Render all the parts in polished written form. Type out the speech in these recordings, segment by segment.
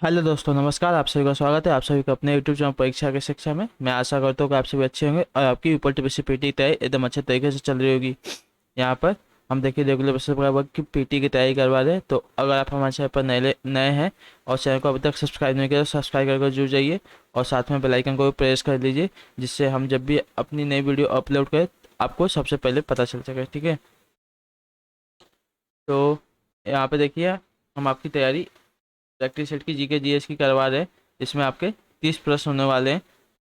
Hello दोस्तों, नमस्कार। आप सभी का स्वागत है आप सभी का अपने यूट्यूब चैनल परीक्षा की शिक्षा में। मैं आशा करता हूँ कि आप सभी अच्छे होंगे और आपकी ऊपर टीपीसी पीटी तैयारी एकदम अच्छे तरीके से चल रही होगी। यहाँ पर हम देखिए रेगुलर बेसिस पर वर्क की पीटी की तैयारी करवा रहे हैं। तो अगर आप हमारे चैनल पर नए नए हैं और चैनल को अभी तक सब्सक्राइब नहीं किया तो सब्सक्राइब करके जुड़ जाइए और साथ में बेल आइकन को भी प्रेस कर लीजिए, जिससे हम जब भी अपनी नई वीडियो अपलोड करें आपको सबसे पहले पता चल सके। ठीक है, तो यहाँ पे देखिए हम आपकी तैयारी प्रैक्टिस सेट की जीके जीएस की करवा रहे हैं। इसमें आपके 30 प्रश्न होने वाले हैं।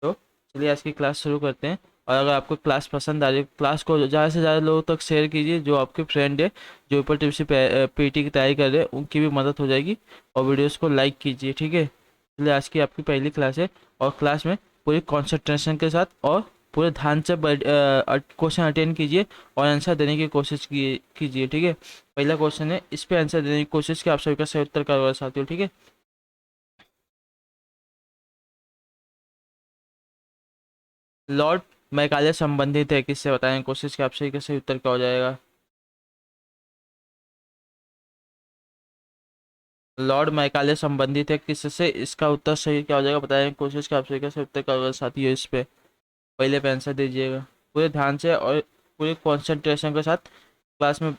तो चलिए आज की क्लास शुरू करते हैं। और अगर आपको क्लास पसंद आ रही है, क्लास को ज़्यादा से ज़्यादा लोगों तक शेयर कीजिए। जो आपके फ्रेंड है जो ऊपर टीपीसी पीटी की तैयारी कर रहे हैं उनकी भी मदद हो जाएगी। और वीडियोस को लाइक कीजिए। ठीक है, चलिए आज की आपकी पहली क्लास है और क्लास में पूरी कॉन्सेंट्रेशन के साथ और पूरे ध्यान से क्वेश्चन अटेंड कीजिए और आंसर देने की कोशिश कीजिए। ठीक है, पहला क्वेश्चन है, इस पे आंसर देने की कोशिश की आप सभी का सही उत्तर करवा साथियों। ठीक है, लॉर्ड मैकाले संबंधित है किससे, बताएं कोशिश की आप सही का सही उत्तर क्या हो जाएगा। लॉर्ड मैकाले संबंधित है किससे, इसका उत्तर सही क्या हो जाएगा, बताएं कोशिश की आप सही का सही उत्तर क्या होगा साथियों। इस पे पहले पे आंसर दीजिएगा पूरे ध्यान से और पूरे कंसंट्रेशन के साथ क्लास में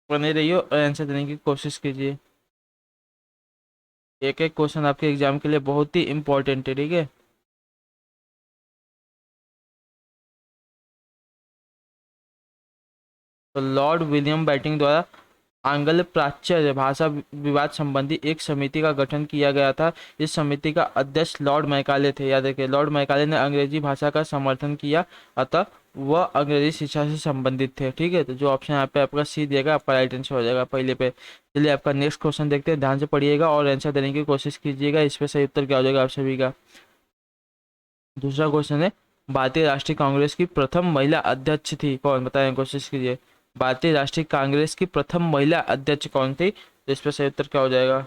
बने रहिए और आंसर देने की कोशिश कीजिए। एक एक क्वेश्चन आपके एग्जाम के लिए बहुत ही इंपॉर्टेंट है। ठीक है, तो लॉर्ड विलियम बैटिंग द्वारा आंग्ल प्राच्य भाषा विवाद संबंधी एक समिति का गठन किया गया था। इस समिति का अध्यक्ष लॉर्ड मैकाले थे। याद रखिए, लॉर्ड मैकाले ने अंग्रेजी भाषा का समर्थन किया, अतः वह अंग्रेजी शिक्षा से संबंधित थे। ठीक है, तो जो ऑप्शन यहाँ पे आपका सी दिएगा आपका राइट आंसर हो जाएगा पहले पे। चलिए आपका नेक्स्ट क्वेश्चन देखते हैं, ध्यान से पढ़िएगा और आंसर देने की कोशिश कीजिएगा। इस पे सही उत्तर क्या हो जाएगा आप सभी का। दूसरा क्वेश्चन है, भारतीय राष्ट्रीय कांग्रेस की प्रथम महिला अध्यक्ष थी कौन, बताएं कोशिश कीजिए। भारतीय राष्ट्रीय कांग्रेस की प्रथम महिला अध्यक्ष कौन थी, तो इस पर सही उत्तर क्या हो जाएगा।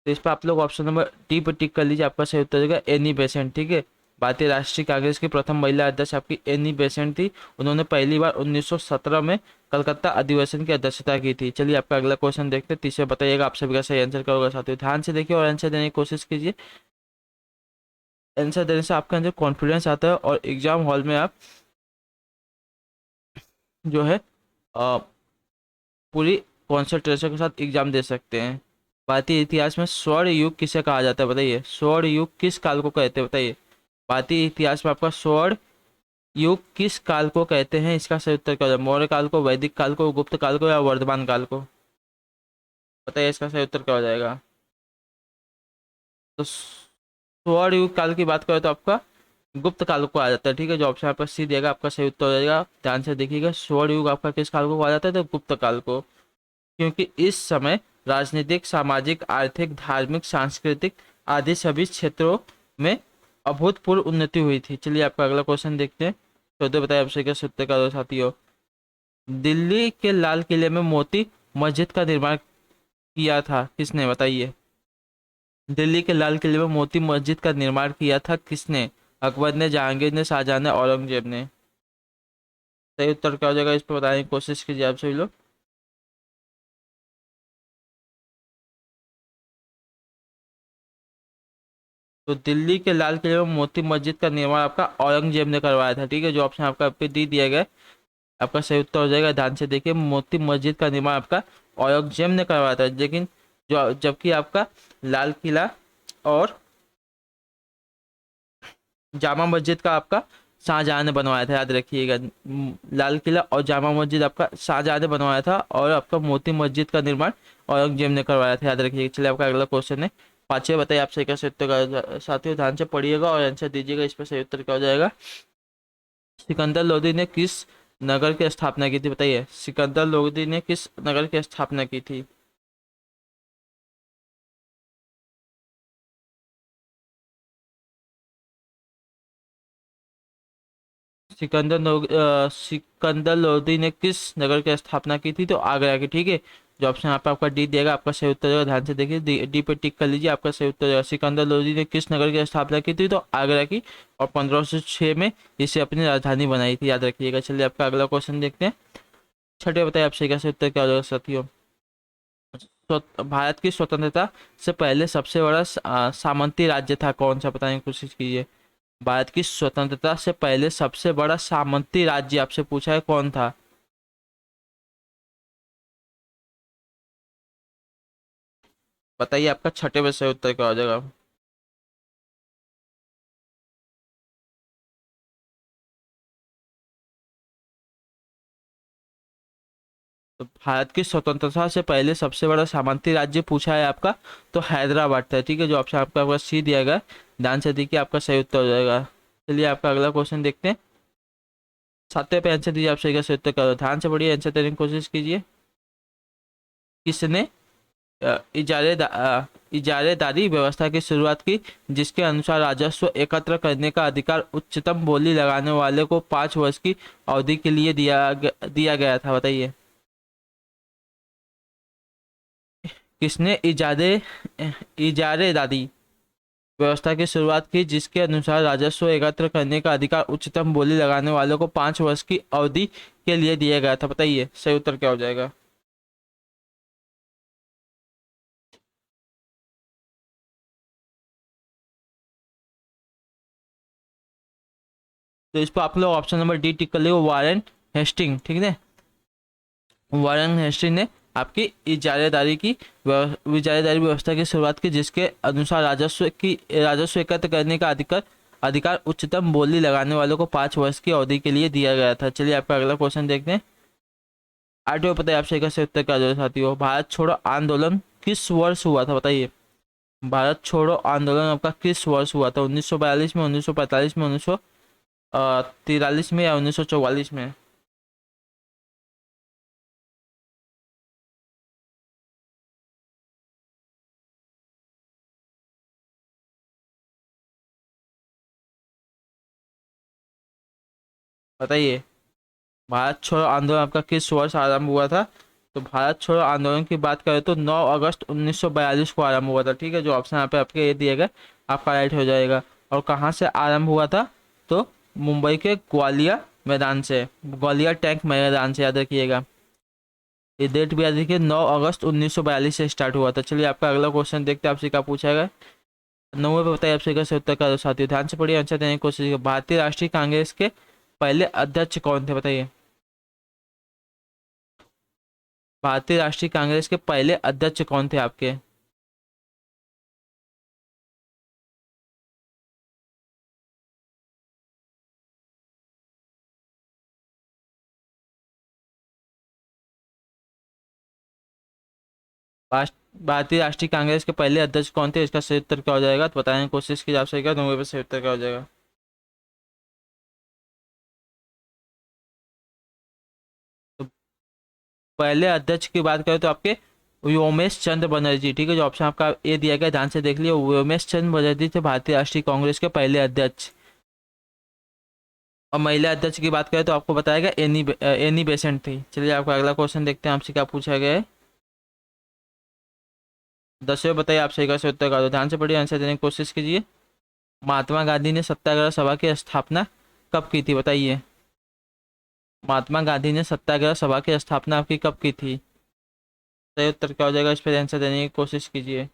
तो इस पर आप लोग ऑप्शन नंबर डी पर टिक कर लीजिए, आपका सही उत्तर हो जाएगा एनी बेसेंट। ठीक है, भारतीय राष्ट्रीय कांग्रेस की प्रथम महिला अध्यक्ष आपकी एनी बेसेंट थी। उन्होंने पहली बार 1917 में कलकत्ता अधिवेशन की अध्यक्षता की थी। चलिए आपका अगला क्वेश्चन देखते हैं, तीसरे बताइएगा आप सभी का सही आंसर क्या होगा साथियों। ध्यान से देखिए और आंसर देने की कोशिश कीजिए। आंसर देने से आपके अंदर कॉन्फिडेंस आता है और एग्जाम हॉल में आप जो है अ, पूरी कॉन्सेंट्रेशन के साथ एग्जाम दे सकते हैं। भारतीय इतिहास में स्वर्ण युग किसे कहा जाता है, बताइए। स्वर्ण युग किस काल को कहते हैं, बताइए। भारतीय इतिहास में आपका स्वर्ण युग किस काल को कहते हैं, इसका सही उत्तर क्या होगा। मौर्य काल को, वैदिक काल को, गुप्त काल को या वर्धमान काल को, बताइए इसका सही उत्तर क्या हो जाएगा। तो स्वर्ण युग काल की बात करें तो आपका गुप्त काल को आ जाता है। ठीक है, जो ऑप्शन आपका सी देगा आपका सही उत्तर हो जाएगा। ध्यान से देखिएगा, स्वर्ण युग आपका किस काल को कहा जाता है, तो गुप्त काल को। क्योंकि इस समय राजनीतिक, सामाजिक, आर्थिक, धार्मिक, सांस्कृतिक आदि सभी क्षेत्रों में अभूतपूर्व उन्नति हुई थी। चलिए आपका अगला क्वेश्चन देखते हैं। तो बताइए आपसे क्या सत्य का दो साथियों। दिल्ली के लाल किले में मोती मस्जिद का निर्माण किया था किसने, बताइए। दिल्ली के लाल किले में मोती मस्जिद का निर्माण किया था किसने, अकबर ने, जहांगीर ने, शाहजहां ने, औरंगजेब ने। सही उत्तर क्या हो जाएगा इस पर बताने की कोशिश कीजिए आप सभी लोग। तो दिल्ली के लाल किले में मोती मस्जिद का निर्माण आपका औरंगजेब ने करवाया था। ठीक है, जो ऑप्शन आपका पे दे दिया गया है, आपका सही उत्तर हो जाएगा। ध्यान से देखिए, मोती मस्जिद का निर्माण आपका औरंगजेब ने करवाया था, लेकिन जो जबकि आपका लाल किला और जामा मस्जिद का आपका शाहजहां ने बनवाया था। याद रखिएगा, लाल किला और जामा मस्जिद आपका शाहजहां ने बनवाया था और आपका मोती मस्जिद का निर्माण औरंगजेब ने करवाया था। याद रखिएगा। चलिए आपका अगला क्वेश्चन है, पांचवे बताइए आप सही का सही उत्तर साथियों ध्यान से पढ़िएगा और आंसर दीजिएगा। इस पर सही उत्तर क्या हो जाएगा। सिकंदर लोदी ने किस नगर की स्थापना की थी, बताइए। सिकंदर लोदी ने किस नगर की स्थापना की थी। सिकंदर लोदी ने किस नगर की स्थापना की थी, तो आगरा की। ठीक है, जो ऑप्शन यहाँ पे आपका डी दिएगा आपका सही उत्तर होगा। ध्यान से देखिए, डी पे टिक कर लीजिए, आपका सही उत्तर होगा। सिकंदर लोदी ने किस नगर की स्थापना की थी, तो आगरा की, और 1506 में इसे अपनी राजधानी बनाई थी। याद रखिएगा। चलिए आपका अगला क्वेश्चन देखते हैं। छठे बताइए आप सही का सही उत्तर क्या हो जाएगा साथियों। भारत की स्वतंत्रता से पहले सबसे बड़ा सामंती राज्य था कौन सा, बताने की कोशिश कीजिए। भारत की स्वतंत्रता से पहले सबसे बड़ा सामंती राज्य आपसे पूछा है कौन था। बताइए, आपका छठे में से उत्तर क्या हो जाएगा। तो भारत की स्वतंत्रता से पहले सबसे बड़ा सामंती राज्य पूछा है आपका, तो हैदराबाद था। ठीक है, जो ऑप्शन आपका पास सी दिया गया, ध्यान से देखिए, आपका सही उत्तर हो जाएगा। चलिए आपका अगला क्वेश्चन देखते हैं। सातवें पे आंसर दीजिए, आप सही का सही उत्तर करो, ध्यान से पढ़िए, आंसर देने की कोशिश कीजिए। किसने इजारेदारी व्यवस्था की शुरुआत की, जिसके अनुसार राजस्व एकत्र करने का अधिकार उच्चतम बोली लगाने वाले को 5 वर्ष की अवधि के लिए दिया गया था, बताइए। किसने इजारेदारी व्यवस्था की शुरुआत की, जिसके अनुसार राजस्व एकत्र करने का अधिकार उच्चतम बोली लगाने वालों को 5 वर्ष की अवधि के लिए दिया गया था, बताइए सही उत्तर क्या हो जाएगा। तो इस पर आप लोग ऑप्शन नंबर डी टिक कर लियो, वारेन हेस्टिंग, ठीक है। वारेन हेस्टिंग ने आपकी इजारेदारी व्यवस्था की शुरुआत की, जिसके अनुसार राजस्व एकत्र करने का अधिकार अधिकार उच्चतम बोली लगाने वालों को 5 वर्ष की अवधि के लिए दिया गया था। चलिए आपका अगला क्वेश्चन देखते हैं। आठवें, पता है आपसे कैसे उत्तर क्या जो साथियों, भारत छोड़ो आंदोलन किस वर्ष हुआ था, बताइए। भारत छोड़ो आंदोलन आपका किस वर्ष हुआ था, 1942 में, 1945 में, 1943 में, या 1944 में। बताइए, भारत छोड़ो आंदोलन आपका किस वर्ष आरंभ हुआ था। तो भारत छोड़ो आंदोलन की बात करें तो 9 अगस्त 1942 को आरंभ हुआ था। ठीक है, जो ऑप्शन यहाँ पे आपके ये दिए गए, आपका राइट हो जाएगा। और कहाँ से आरंभ हुआ था, तो मुंबई के ग्वालियर मैदान से, ग्वालियर टैंक मैदान से, याद रखिएगा। ये डेट भी याद रखिए, 9 अगस्त 1942 से स्टार्ट हुआ था। चलिए आपका अगला क्वेश्चन देखते हैं, आपसे क्या पूछा गया। 9वें पे बताइए, आपसे कैसे उत्तर का साथियों, ध्यान से पढ़िए, आंसर देने की कोशिश कीजिए। भारतीय राष्ट्रीय कांग्रेस के पहले अध्यक्ष कौन थे, बताइए। भारतीय राष्ट्रीय कांग्रेस के पहले अध्यक्ष कौन थे आपके। भारतीय राष्ट्रीय कांग्रेस के पहले अध्यक्ष कौन थे, इसका सही उत्तर क्या हो जाएगा, तो बताने की कोशिश कीजिए, आप सही क्या, 9वें पे सही उत्तर क्या हो जाएगा। तो पहले अध्यक्ष की बात करें तो आपके व्योमेश चंद्र बनर्जी, ठीक है, जो ऑप्शन आपका ए दिया गया, ध्यान से देख लियो, व्योमेश चंद्र बनर्जी थे भारतीय राष्ट्रीय कांग्रेस के पहले अध्यक्ष। और महिला अध्यक्ष की बात करें तो आपको बताएगा एनी बेसेंट थी। चलिए आपका अगला क्वेश्चन देखते हैं, आपसे क्या पूछा गया है। 10वें बताइए, आप सही का सही उत्तर का दो, ध्यान से पढ़िए, आंसर देने की कोशिश कीजिए। महात्मा गांधी ने सत्याग्रह सभा की स्थापना कब की थी, बताइए। महात्मा गांधी ने सत्याग्रह सभा की स्थापना आपकी कब की थी, सही उत्तर क्या हो जाएगा, इस पर आंसर देने की कोशिश कीजिए।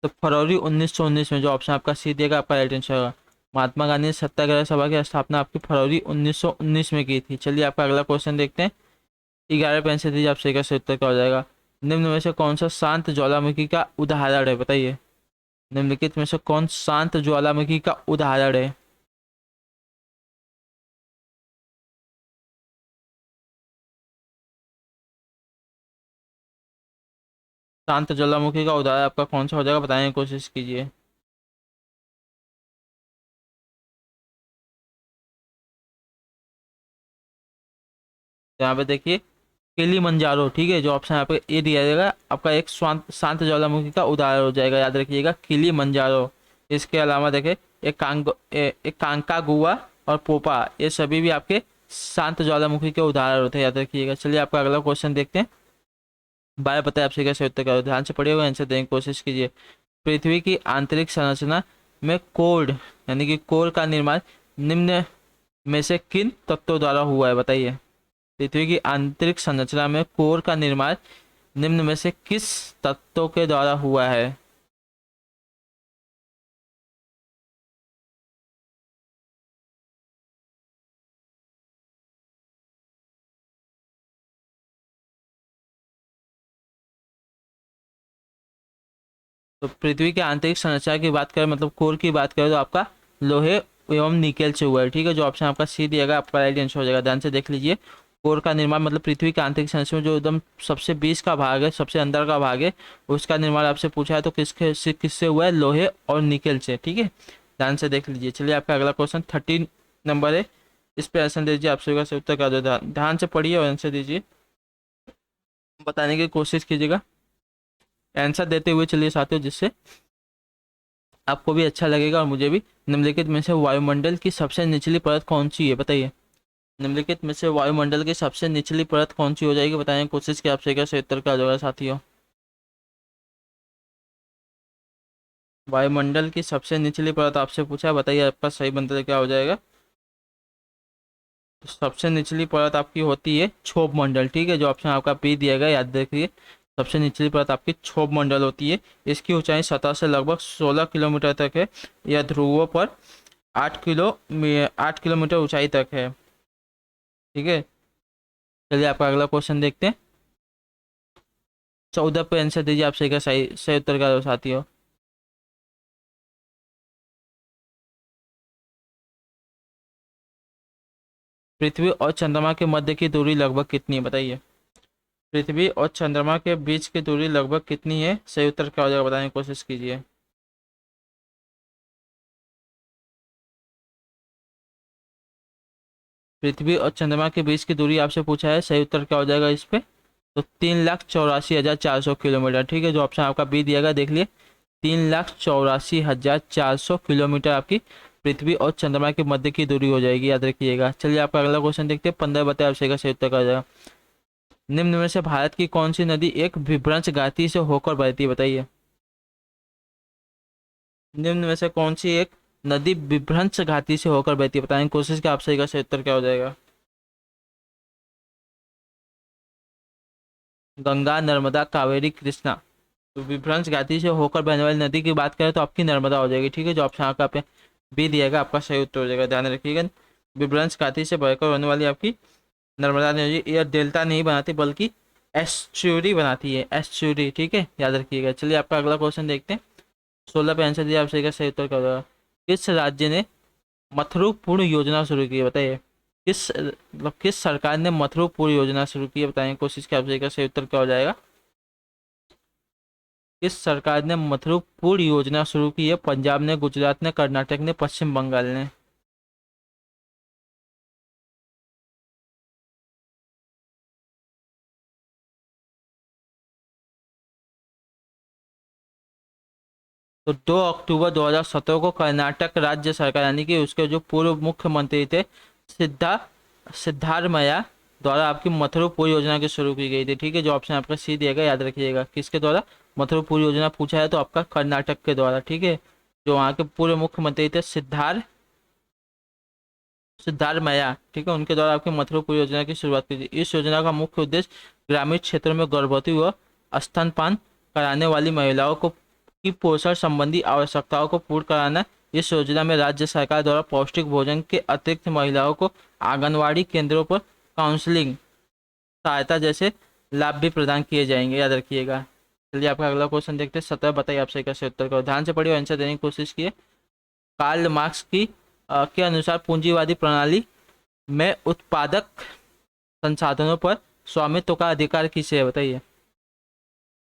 तो फरवरी 1919 में, जो ऑप्शन आपका सी देगा, आपका राइट आंसर होगा। महात्मा गांधी ने सत्याग्रह सभा की स्थापना आपकी फरवरी 1919 में की थी। चलिए आपका अगला क्वेश्चन देखते हैं। 11 पे आंसर दीजिए, आप सही का सही उत्तर क्या हो जाएगा। निम्न में से कौन सा शांत ज्वालामुखी का उदाहरण है, बताइए। निम्नलिखित में से कौन शांत ज्वालामुखी का उदाहरण है। शांत ज्वालामुखी का उदाहरण आपका कौन सा हो जाएगा, बताने की कोशिश कीजिए। यहाँ पे देखिए, किलिमंजारो, ठीक है, जो ऑप्शन यहाँ पे ए दिया जाएगा, आपका एक शांत शांत ज्वालामुखी का उदाहरण हो जाएगा, याद रखिएगा, किलिमंजारो। इसके अलावा देखे, एक कांकागुआ और पोपा, ये सभी भी आपके शांत ज्वालामुखी के उदाहरण होते हैं, याद रखिएगा। चलिए आपका अगला क्वेश्चन देखते हैं। बारह पता है आपसे कैसे उत्तर करो, ध्यान से पढ़िए हुए आंसर देने की कोशिश कीजिए। पृथ्वी की आंतरिक संरचना में कोर, यानी कि कोर का निर्माण निम्न में से किन तत्वों द्वारा हुआ है बताइए। पृथ्वी की आंतरिक संरचना में कोर का निर्माण निम्न में से किस तत्वों के द्वारा हुआ है। तो पृथ्वी की आंतरिक संरचना की बात करें, मतलब कोर की बात करें, तो आपका लोहे एवं निकेल से हुआ है। ठीक है, जो ऑप्शन आपका सी दिएगा आपका राइट आंसर हो जाएगा। ध्यान से देख लीजिए, कोर का निर्माण मतलब पृथ्वी की आंतरिक संरचना में जो एकदम सबसे बीच का भाग है, सबसे अंदर का भाग है, उसका निर्माण आपसे पूछा है तो किससे हुआ है, लोहे और निकेल से। ठीक है, ध्यान से देख लीजिए। चलिए आपका अगला क्वेश्चन 13 नंबर है, इस पर आंसर दीजिए। आप सभी का उत्तर कर दो, ध्यान से पढ़िए और आंसर दीजिए, बताने की कोशिश कीजिएगा आंसर देते हुए। चलिए साथियों, जिससे आपको भी अच्छा लगेगा और मुझे भी। निम्नलिखित में से वायुमंडल की सबसे निचली परत कौन सी है बताइए। निम्नलिखित में से वायुमंडल की सबसे निचली परत कौन सी हो जाएगी, बताने की कोशिश की। आपसे क्या सही उत्तर क्या होगा साथियों। वायुमंडल की सबसे निचली परत आपसे पूछा है, बताइए आपका सही मंतव्य क्या हो जाएगा। तो सबसे निचली परत आपकी होती है क्षोभ मंडल। ठीक है, जो ऑप्शन आपका बी दिया गया, याद रखिए। सबसे निचली परत आपकी क्षोभ मंडल होती है। इसकी ऊंचाई सतह से लगभग 16 किलोमीटर तक है। यह ध्रुवों पर 8 किलोमीटर ऊंचाई तक है। ठीक है, चलिए आपका अगला क्वेश्चन देखते हैं। 14 पे आंसर दीजिए। आप सही का सही सही उत्तर का साथी हो। पृथ्वी और चंद्रमा के मध्य की दूरी लगभग कितनी है बताइए। पृथ्वी और चंद्रमा के बीच की दूरी लगभग कितनी है, सही उत्तर क्या हो जाएगा, बताने की कोशिश कीजिए। पृथ्वी और चंद्रमा के बीच की दूरी आपसे पूछा है, सही उत्तर क्या हो जाएगा इस पे। तो 3,84,400 किलोमीटर। ठीक है, जो ऑप्शन आपका बी दिया गया, देख लिए। 3,84,400 किलोमीटर आपकी पृथ्वी और चंद्रमा के मध्य की दूरी हो जाएगी, याद रखिएगा। चलिए आपका अगला क्वेश्चन देखते हैं। 15 बताए आपसे का सही उत्तर क्या हो जाएगा। निम्न में से भारत की कौन सी नदी एक विभ्रंश घाटी से होकर बहती है बताइए। निम्न में से कौन सी एक नदी विभ्रंश घाटी से होकर बहती है, बताने की कोशिश की। आप सही का सही उत्तर क्या हो जाएगा। गंगा, नर्मदा, कावेरी, कृष्णा। तो विभ्रंश घाटी से होकर बहने वाली नदी की बात करें तो आपकी नर्मदा हो जाएगी। ठीक है, जो ऑप्शन आपका पे बी दिएगा आपका सही उत्तर हो जाएगा, ध्यान रखिएगा। विभ्रंश घाटी से बहकर होने वाली आपकी नर्मदा नदी यह डेल्टा नहीं बनाती बल्कि एस्चुरी बनाती है, एस्चुरी। ठीक है, याद रखिएगा। चलिए आपका अगला क्वेश्चन देखते हैं। 16 पे आंसर दिया, आप सही का सही उत्तर क्या होगा। किस राज्य ने मथुरुपूर्ण योजना शुरू की है बताइए। किस मतलब किस सरकार ने मथुरुपूर्ण योजना शुरू की है, बताने की कोशिश की। आप सही का सही उत्तर क्या हो जाएगा। किस सरकार ने मथुरुपूर्ण योजना शुरू की है, पंजाब ने, गुजरात ने, कर्नाटक ने, पश्चिम बंगाल ने। तो 2 अक्टूबर 2017 को कर्नाटक राज्य सरकार यानी कि उसके जो पूर्व मुख्यमंत्री थे सिद्धा सिद्धारमैया द्वारा आपकी मथुरापुर योजना की शुरू की गई थी। ठीक है, जो ऑप्शन आपका सी दिएगा, याद रखिएगा। किसके द्वारा मथुरापुर योजना पूछा है तो आपका कर्नाटक के द्वारा। ठीक है, जो वहाँ के पूर्व मुख्यमंत्री थे सिद्धारमैया। ठीक है, उनके द्वारा आपकी मथुरापुर योजना की शुरुआत की थी। इस योजना का मुख्य उद्देश्य ग्रामीण क्षेत्रों में गर्भवती व स्तनपान कराने वाली महिलाओं को की पोषण संबंधी आवश्यकताओं को पूर्ण कराना। इस योजना में राज्य सरकार द्वारा पौष्टिक भोजन के अतिरिक्त महिलाओं को आंगनवाड़ी केंद्रों पर काउंसलिंग सहायता जैसे लाभ भी प्रदान किए जाएंगे, याद रखिएगा। चलिए आपका अगला क्वेश्चन देखते हैं। 17 बताइए, आपसे कैसे उत्तर करो, ध्यान से पढ़िए और आंसर देने की कोशिश कीजिए। कार्ल मार्क्स की के अनुसार पूंजीवादी प्रणाली में उत्पादक संसाधनों पर स्वामित्व का अधिकार किसे है बताइए।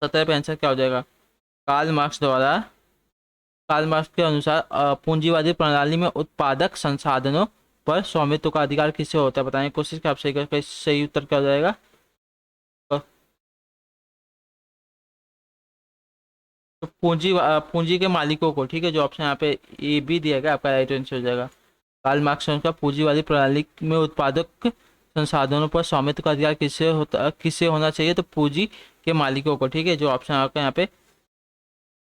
17 पे आंसर क्या हो जाएगा। कार्ल मार्क्स द्वारा कार्ल मार्क्स के अनुसार पूंजीवादी प्रणाली में उत्पादक संसाधनों पर स्वामित्व का अधिकार किसे होता है, बताने की कोशिश की। आप सही उत्तर क्या हो जाएगा। तो पूंजी के मालिकों को। ठीक है, जो ऑप्शन यहाँ पे ए बी दिया गया आपका राइट आंसर हो जाएगा। कार्ल मार्क्स का पूंजीवादी प्रणाली में उत्पादक संसाधनों पर स्वामित्व का अधिकार किससे होना चाहिए, तो पूंजी के मालिकों को। ठीक है, जो ऑप्शन आपका यहाँ पे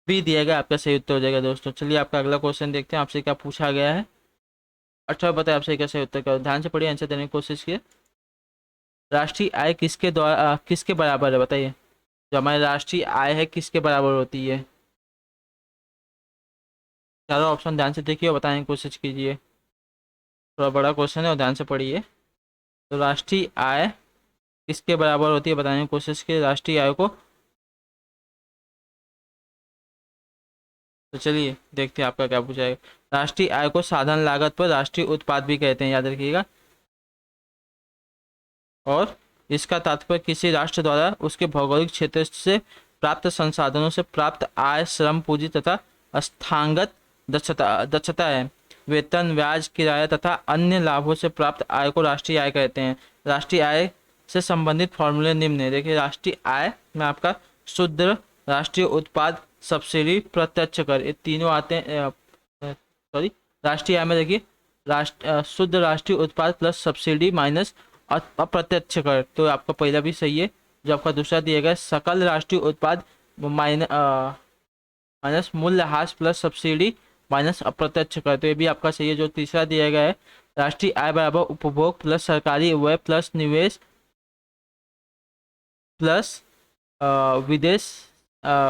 बी दिया गया आपका सही उत्तर हो जाएगा दोस्तों। चलिए आपका अगला क्वेश्चन देखते हैं, आपसे क्या पूछा गया है। 18 बताए आपसे कैसे उत्तर करो, ध्यान से पढ़िए, आंसर देने की कोशिश कीजिए। राष्ट्रीय आय किसके द्वारा किसके बराबर है बताइए, जो हमारी राष्ट्रीय आय है किसके बराबर होती है। चारों ऑप्शन ध्यान से देखिए और बताने की कोशिश कीजिए, थोड़ा बड़ा क्वेश्चन है और ध्यान से पढ़िए। तो राष्ट्रीय आय किसके बराबर होती है बताने की कोशिश कीजिए राष्ट्रीय आय को। तो चलिए देखते हैं आपका क्या पूछा है। राष्ट्रीय आय को साधन लागत पर राष्ट्रीय उत्पाद भी कहते हैं, याद रखिएगा। और इसका तात्पर्य किसी राष्ट्र द्वारा उसके भौगोलिक क्षेत्र से प्राप्त संसाधनों से प्राप्त आय, श्रम, पूंजी तथा स्थांगत दक्षता है। वेतन, ब्याज, किराया तथा अन्य लाभों से प्राप्त आय को राष्ट्रीय आय कहते हैं। राष्ट्रीय आय से संबंधित फॉर्मूले निम्न है, देखिए। राष्ट्रीय आय में आपका शुद्ध राष्ट्रीय उत्पाद, सब्सिडी, प्रत्यक्ष कर, ये तीनों आते हैं। सॉरी, राष्ट्रीय आय में देखिए शुद्ध राष्ट्रीय उत्पाद प्लस सब्सिडी माइनस अप्रत्यक्ष कर, तो आपका पहला भी सही है। जो आपका दूसरा दिया गया सकल राष्ट्रीय उत्पाद माइनस मूल्यह्रास प्लस सब्सिडी माइनस अप्रत्यक्ष कर, तो ये भी आपका सही है। जो तीसरा दिया गया है राष्ट्रीय आय बराबर उपभोग प्लस सरकारी व्यय प्लस निवेश प्लस विदेश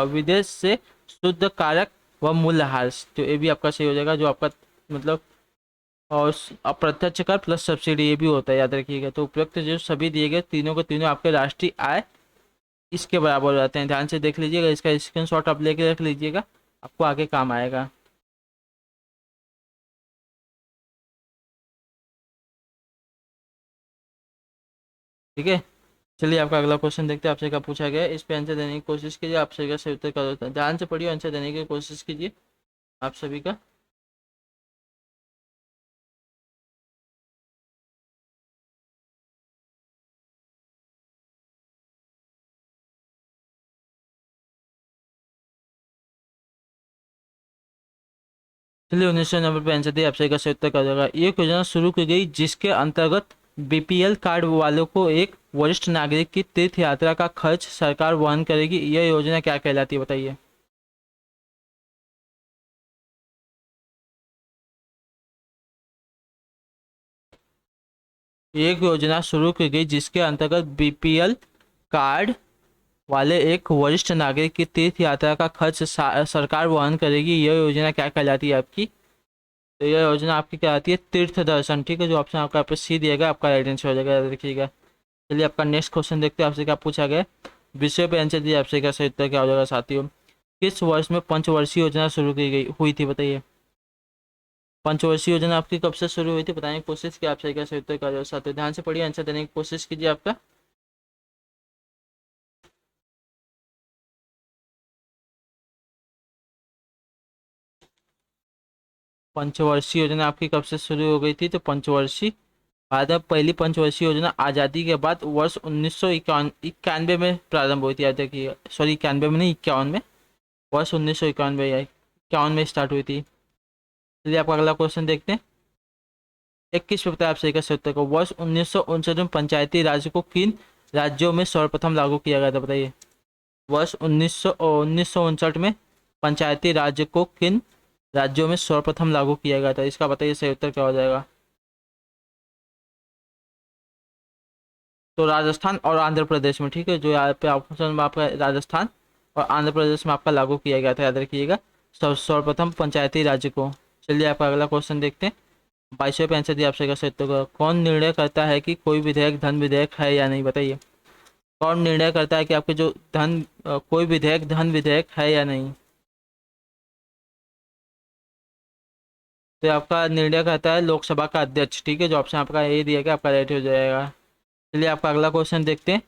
विदेश से शुद्ध कारक व मूल्यह्रास, तो ये भी आपका सही हो जाएगा। जो आपका मतलब और अप्रत्यक्ष कर प्लस सब्सिडी ये भी होता है, याद रखिएगा। तो उपयुक्त जो सभी दिए गए तीनों के तीनों आपके राष्ट्रीय आय इसके बराबर हो जाते हैं, ध्यान से देख लीजिएगा। इसका स्क्रीनशॉट आप लेके रख लीजिएगा, आपको आगे काम आएगा। ठीक है, चलिए आपका अगला क्वेश्चन देखते हैं आपसे क्या पूछा गया है। इस पे आंसर देने की कोशिश कीजिए, आपसे क्या सही उत्तर का ध्यान से पढ़िए, आंसर देने की कोशिश कीजिए आप सभी का। चलिए 19 नंबर पे आंसर दिए, आपसे का सही उत्तर कर देगा। ये योजना शुरू की गई जिसके अंतर्गत बीपीएल कार्ड वालों को एक वरिष्ठ नागरिक की तीर्थ यात्रा का खर्च सरकार वहन करेगी। यह योजना क्या कहलाती है बताइए। एक योजना शुरू की गई जिसके अंतर्गत बीपीएल कार्ड वाले एक वरिष्ठ नागरिक की तीर्थ यात्रा का खर्च सरकार वहन करेगी। यह योजना क्या कहलाती है आपकी। तो यह योजना आपकी कहलाती है तीर्थ दर्शन। ठीक है, जो ऑप्शन आपका यहाँ पे सी दिएगा आपका राइट आंसर हो जाएगा, याद रखिएगा। चलिए आपका नेक्स्ट क्वेश्चन देखते हैं आपसे क्या पूछा गया। विषय पे आंसर दिए, आपसे क्या सही उत्तर क्या हो जाएगा साथियों। किस वर्ष में पंचवर्षीय योजना शुरू की गई हुई थी बताइए। पंचवर्षीय योजना आपकी कब से शुरू हुई थी बताने की कोशिश की, आपसे क्या सही उत्तर क्या हो जाएगा साथियों। ध्यान से पढ़िए, आंसर देने की कोशिश कीजिए आपका। पंचवर्षीय योजना आपकी कब से शुरू हो गई थी, तो पंचवर्षीय भारत में पहली पंचवर्षीय योजना आज़ादी के बाद वर्ष 1991 में प्रारंभ हुई थी, याद रखिए। सॉरी 91 में नहीं, 51 में, वर्ष 1991 या 51 में स्टार्ट हुई थी। चलिए आपका अगला क्वेश्चन देखते हैं। 21 पे बताया आपसे सही उत्तर को। वर्ष 1959 में पंचायती राज को किन राज्यों में सर्वप्रथम लागू किया गया था बताइए। वर्ष 1959 में पंचायती राज को किन राज्यों में सर्वप्रथम लागू किया गया था, इसका बताइए सही उत्तर क्या हो जाएगा। तो राजस्थान और आंध्र प्रदेश में, ठीक है। जो यहाँ पे ऑप्शन में आपका राजस्थान और आंध्र प्रदेश में आपका लागू किया गया था, याद रखिएगा सर्वप्रथम पंचायती राज्य को। चलिए आपका अगला क्वेश्चन देखते हैं। 22वें पे आंसर दिया आपसे का सही उत्तर। कौन निर्णय करता है कि कोई विधेयक धन विधेयक है या नहीं बताइए। कौन निर्णय करता है कि आपके जो कोई विधेयक धन विधेयक है या नहीं। तो आपका निर्णय करता है लोकसभा का अध्यक्ष, ठीक है। जो ऑप्शन आपका ए दिया गया आपका राइट हो जाएगा। चलिए आपका अगला क्वेश्चन देखते हैं।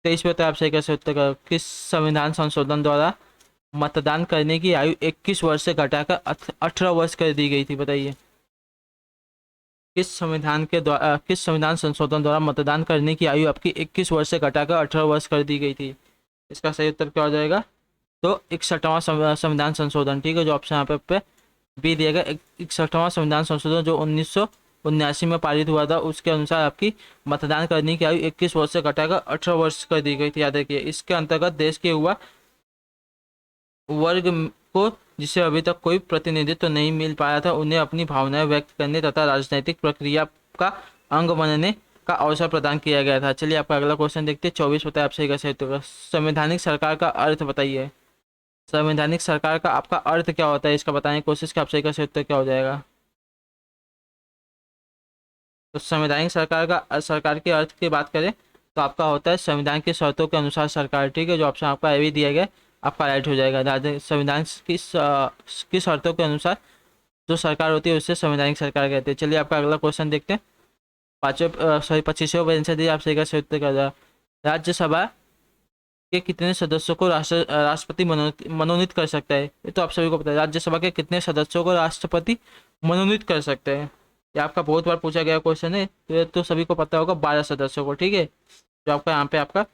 23 पे आपसे कैसे उत्तर का। किस संविधान संशोधन द्वारा मतदान करने की आयु 21 वर्ष से घटाकर 18 वर्ष कर दी गई थी बताइए। किस संविधान संशोधन द्वारा मतदान करने की आयु आपकी 21 वर्ष से घटाकर 18 वर्ष कर दी गई थी, इसका सही उत्तर क्या हो जाएगा। तो 61वां संविधान संशोधन, ठीक है। जो ऑप्शन यहाँ पे बी दिया गया 61वां संविधान संशोधन जो 1979 में पारित हुआ था, उसके अनुसार आपकी मतदान करने की आयु 21 वर्ष से घटाकर 18 वर्ष कर दी गई थी, याद रखिए। इसके अंतर्गत देश के युवा वर्ग को जिसे अभी तक कोई प्रतिनिधित्व नहीं मिल पाया था उन्हें अपनी भावनाएं व्यक्त करने तथा राजनीतिक प्रक्रिया का अंग बनने का अवसर प्रदान किया गया था। चलिए आपका अगला क्वेश्चन देखते हैं। 24 बताए आप सही का सही होगा। संवैधानिक सरकार का अर्थ बताइए। संवैधानिक सरकार का आपका अर्थ क्या होता है, इसका बताने की कोशिश की, आप सही का सही उत्तर क्या हो जाएगा। तो संवैधानिक सरकार का सरकार के अर्थ की बात करें तो आपका होता है संविधान की शर्तों के अनुसार सरकार। ठीक है, जो ऑप्शन आपका ए भी दिया गया आपका राइट हो जाएगा। संविधान की शर्तों के अनुसार जो सरकार होती है उससे संवैधानिक सरकार कहते हैं। चलिए आपका अगला क्वेश्चन देखते हैं। पांचवें सॉरी 25वें आंसर दिए आप सही का सही उत्तर क्या। राज्यसभा के कितने सदस्यों को राष्ट्रपति मनोनीत कर सकता है, ये तो आप सभी को पता है। राज्यसभा के कितने सदस्यों को राष्ट्रपति मनोनीत कर सकते हैं, ये आपका बहुत बार पूछा गया क्वेश्चन है, तो ये तो सभी को पता होगा 12 सदस्यों को। ठीक है, जो आपका यहाँ पे आपका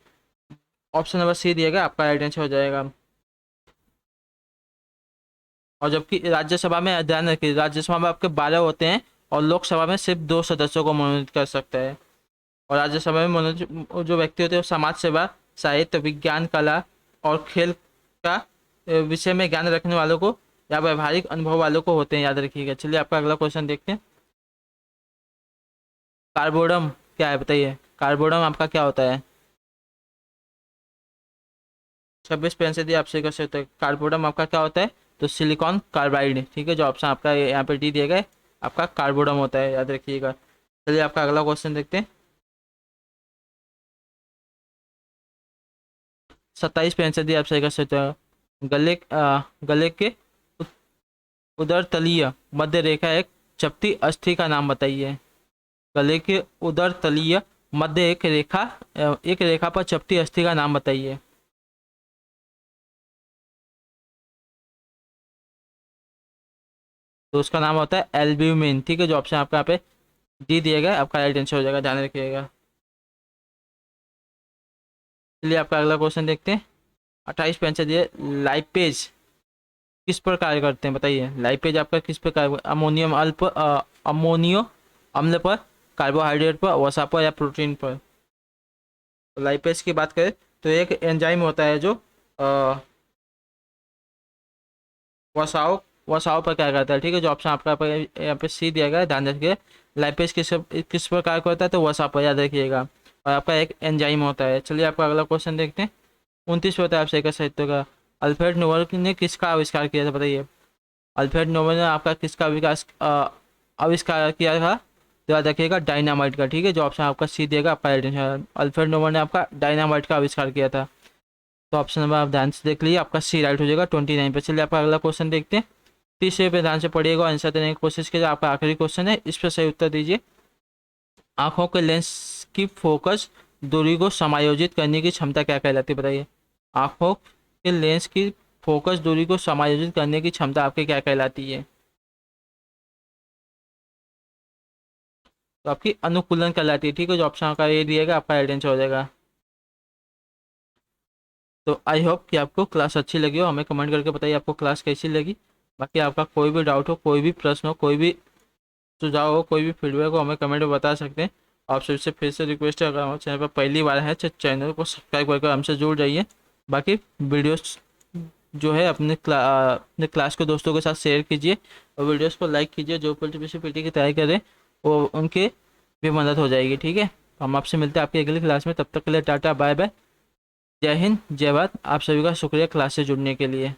ऑप्शन नंबर सी दिया गया आपका राइट आंसर हो जाएगा। और जबकि राज्यसभा में ध्यान रखिए, राज्यसभा में आपके 12 होते हैं और लोकसभा में सिर्फ 2 सदस्यों को मनोनीत कर सकता है। और राज्यसभा में मनोनीत जो व्यक्ति होते हैं वो समाज सेवा, साहित्य, विज्ञान, कला और खेल का विषय में ज्ञान रखने वालों को या व्यवहारिक अनुभव वालों को होते हैं, याद रखिएगा। चलिए आपका अगला क्वेश्चन देखते हैं। कार्बोडम क्या है बताइए। कार्बोडम आपका क्या होता है। 26 पेन से दिए आपसे कैसे होता है। कार्बोडम आपका क्या होता है, तो सिलिकॉन कार्बाइड। ठीक है, जो ऑप्शन आपका यहाँ पे डी दिया गया है आपका कार्बोडम होता है, याद रखिएगा। चलिए आपका अगला क्वेश्चन देखते हैं। 27 पेन से दिए आपसे कैसे होता है। गले के उदर तलीय मध्य रेखा एक चपटी अस्थि का नाम बताइए। गले के उदर तलीय मध्य एक रेखा पर चपटी अस्थि का नाम बताइए। तो उसका नाम होता है एल्ब्यूमिन। ठीक है, जो ऑप्शन आपका यहाँ पे डी दिया गया आपका राइट आंसर हो जाएगा, ध्यान रखिएगा। चलिए आपका अगला क्वेश्चन देखते हैं। 28 पे आंसर दिए। लाइपेज किस पर कार्य करते हैं बताइए। लाइपेज आपका किस पर कार्य, अमोनियो अम्ल पर, कार्बोहाइड्रेट पर, वसा पर या प्रोटीन पर। तो लाइपेज की बात करें तो एक एंजाइम होता है जो वसाओ वसाओ पर क्या करता है। ठीक है, जो ऑप्शन आपका यहाँ पे सी दिया गया है, ध्यान रखिए। लाइपेज किस पर कार्य करता है, तो वसा पर, याद रखिएगा। और आपका एक एंजाइम होता है। चलिए आपका अगला क्वेश्चन देखते हैं। 29 होता है आपसे का साहित्य का। अल्फ्रेड नोबेल ने किसका आविष्कार किया था बताइए। अल्फ्रेड नोबेल ने आपका किसका आविष्कार किया था, तो याद रखिएगा डायनामाइट का। ठीक है, जो ऑप्शन आपका सी दिएगा आपका राइट आंसर। अल्फ्रेड नोबेल ने आपका डायनामाइट का आविष्कार किया था। तो ऑप्शन नंबर आप ध्यान से देख लीजिए, आपका सी राइट हो जाएगा 29 पे। चलिए आपका अगला क्वेश्चन देखते हैं। 30 पे ध्यान से पढ़िएगा, आंसर देने की कोशिश कीजिए। आपका आखिरी क्वेश्चन है, इस पर सही उत्तर दीजिए। आंखों के लेंस की फोकस दूरी को समायोजित करने की क्षमता क्या कहलाती है बताइए। आंखों के लेंस की फोकस दूरी को समायोजित करने की क्षमता आपकी क्या कहलाती है। तो आपकी अनुकूलन कहलाती है। ठीक है, जो ऑप्शन का ये दिएगा आपका राइट आंसर हो जाएगा। तो आई होप कि आपको क्लास अच्छी लगी हो। हमें कमेंट करके बताइए आपको क्लास कैसी लगी। बाकी आपका कोई भी डाउट हो, कोई भी प्रश्न हो, कोई भी सुझाव हो, कोई भी फीडबैक हो, हमें कमेंट में बता सकते हैं। आप सबसे फिर से रिक्वेस्ट है, अगर हमारे चैनल पर पहली बार है तो चैनल को सब्सक्राइब करके हमसे जुड़ जाइए। बाकी वीडियोस जो है अपने क्लास के दोस्तों के साथ शेयर कीजिए और वीडियोस को लाइक कीजिए। जो पीटी की तैयारी करें वो उनके भी मदद हो जाएगी। ठीक है, हम आपसे मिलते हैं आपकी अगली क्लास में। तब तक के लिए टाटा बाय बाय, जय हिंद, जय भारत। आप सभी का शुक्रिया क्लास से जुड़ने के लिए।